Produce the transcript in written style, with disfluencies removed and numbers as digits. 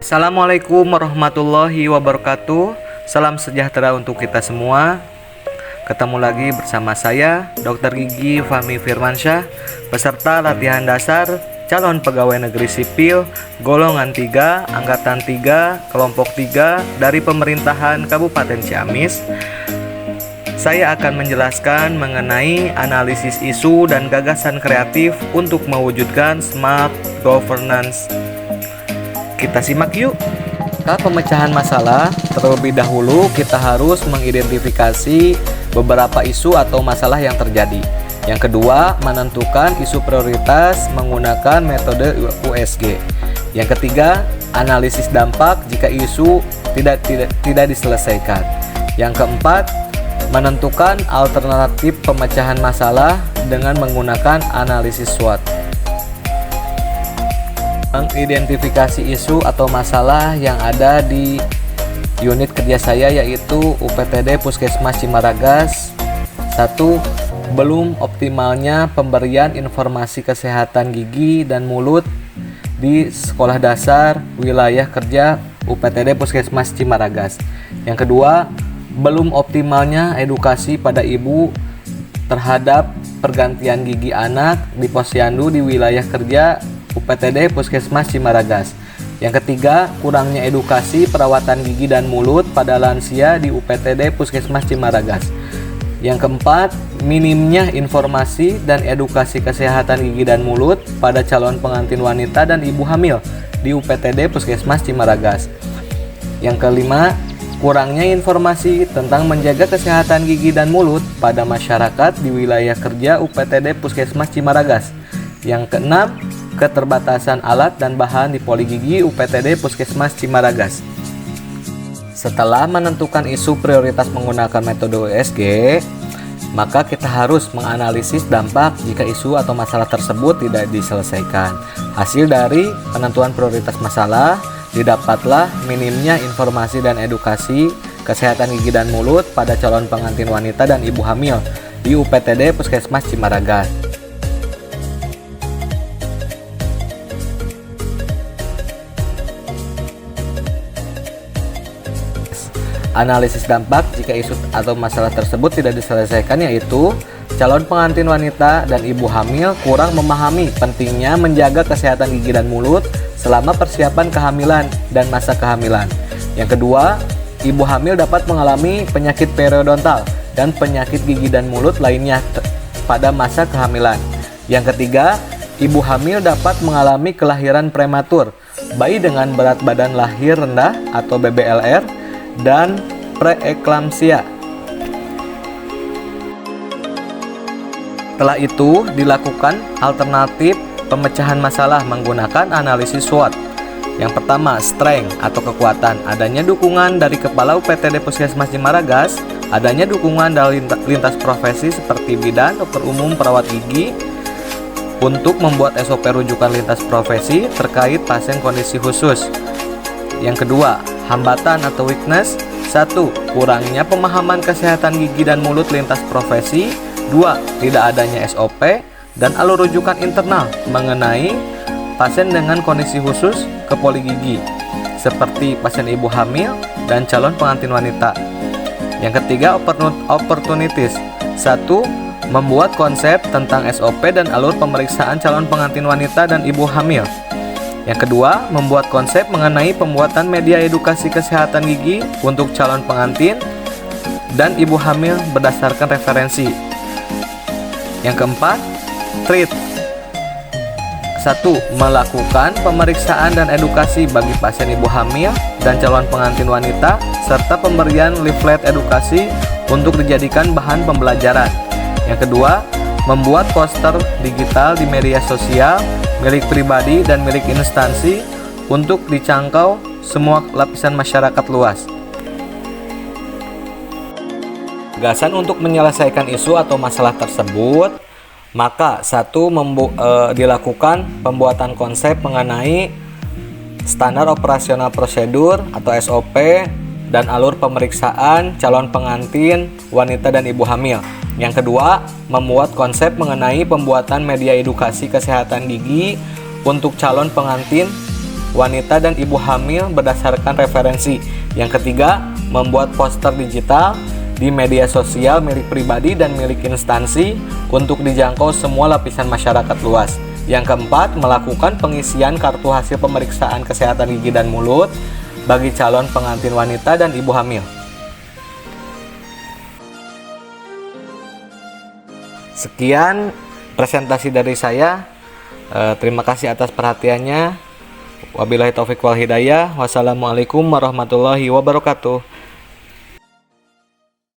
Assalamualaikum warahmatullahi wabarakatuh. Salam sejahtera untuk kita semua. Ketemu lagi bersama saya, Dr. Gigi Fahmi Firmansyah, peserta latihan dasar calon pegawai negeri sipil golongan 3, angkatan 3, kelompok 3 dari pemerintahan Kabupaten Ciamis. Saya akan menjelaskan mengenai analisis isu dan gagasan kreatif untuk mewujudkan smart governance. Kita simak yuk. Saat pemecahan masalah, terlebih dahulu kita harus mengidentifikasi beberapa isu atau masalah yang terjadi. Yang kedua, menentukan isu prioritas menggunakan metode USG. Yang ketiga, analisis dampak jika isu tidak diselesaikan. Yang keempat, menentukan alternatif pemecahan masalah dengan menggunakan analisis SWOT. Mengidentifikasi isu atau masalah yang ada di unit kerja saya, yaitu UPTD Puskesmas Cimaragas. 1. Belum optimalnya pemberian informasi kesehatan gigi dan mulut di sekolah dasar wilayah kerja UPTD Puskesmas Cimaragas. Yang kedua, belum optimalnya edukasi pada ibu terhadap pergantian gigi anak di posyandu di wilayah kerja UPTD Puskesmas Cimaragas. Yang ketiga, kurangnya edukasi perawatan gigi dan mulut pada lansia di UPTD Puskesmas Cimaragas. Yang keempat, minimnya informasi dan edukasi kesehatan gigi dan mulut pada calon pengantin wanita dan ibu hamil di UPTD Puskesmas Cimaragas. Yang kelima, kurangnya informasi tentang menjaga kesehatan gigi dan mulut pada masyarakat di wilayah kerja UPTD Puskesmas Cimaragas. Yang keenam, keterbatasan alat dan bahan di poli gigi UPTD Puskesmas Cimaragas. Setelah menentukan isu prioritas menggunakan metode USG, maka kita harus menganalisis dampak jika isu atau masalah tersebut tidak diselesaikan. Hasil dari penentuan prioritas masalah, didapatlah minimnya informasi dan edukasi kesehatan gigi dan mulut pada calon pengantin wanita dan ibu hamil di UPTD Puskesmas Cimaragas. Analisis dampak jika isu atau masalah tersebut tidak diselesaikan, yaitu calon pengantin wanita dan ibu hamil kurang memahami pentingnya menjaga kesehatan gigi dan mulut selama persiapan kehamilan dan masa kehamilan. Yang kedua, ibu hamil dapat mengalami penyakit periodontal dan penyakit gigi dan mulut lainnya pada masa kehamilan. Yang ketiga, ibu hamil dapat mengalami kelahiran prematur, bayi dengan berat badan lahir rendah atau BBLR, dan preeklamsia. Setelah itu dilakukan alternatif pemecahan masalah menggunakan analisis SWOT. Yang pertama, strength atau kekuatan, adanya dukungan dari kepala UPTD Puskesmas Cimaragas, adanya dukungan dari lintas profesi seperti bidan, dokter umum, perawat gigi untuk membuat SOP rujukan lintas profesi terkait pasien kondisi khusus. Yang kedua, hambatan atau weakness. 1. Kurangnya pemahaman kesehatan gigi dan mulut lintas profesi. 2. Tidak adanya SOP dan alur rujukan internal mengenai pasien dengan kondisi khusus ke poli gigi, seperti pasien ibu hamil dan calon pengantin wanita. Yang ketiga, opportunities. 1. Membuat konsep tentang SOP dan alur pemeriksaan calon pengantin wanita dan ibu hamil. Yang kedua, membuat konsep mengenai pembuatan media edukasi kesehatan gigi untuk calon pengantin dan ibu hamil berdasarkan referensi. Yang keempat, treat. 1. Melakukan pemeriksaan dan edukasi bagi pasien ibu hamil dan calon pengantin wanita, serta pemberian leaflet edukasi untuk dijadikan bahan pembelajaran. Yang kedua, membuat poster digital di media sosial milik pribadi dan milik instansi untuk dicangkau semua lapisan masyarakat luas. Gagasan untuk menyelesaikan isu atau masalah tersebut, maka 1. Dilakukan pembuatan konsep mengenai standar operasional prosedur atau SOP dan alur pemeriksaan calon pengantin wanita dan ibu hamil. Yang kedua, membuat konsep mengenai pembuatan media edukasi kesehatan gigi untuk calon pengantin wanita dan ibu hamil berdasarkan referensi. Yang ketiga, membuat poster digital di media sosial milik pribadi dan milik instansi untuk dijangkau semua lapisan masyarakat luas. Yang keempat, melakukan pengisian kartu hasil pemeriksaan kesehatan gigi dan mulut bagi calon pengantin wanita dan ibu hamil. Sekian presentasi dari saya. Terima kasih atas perhatiannya. Wabillahi taufiq wal hidayah. Wassalamualaikum warahmatullahi wabarakatuh.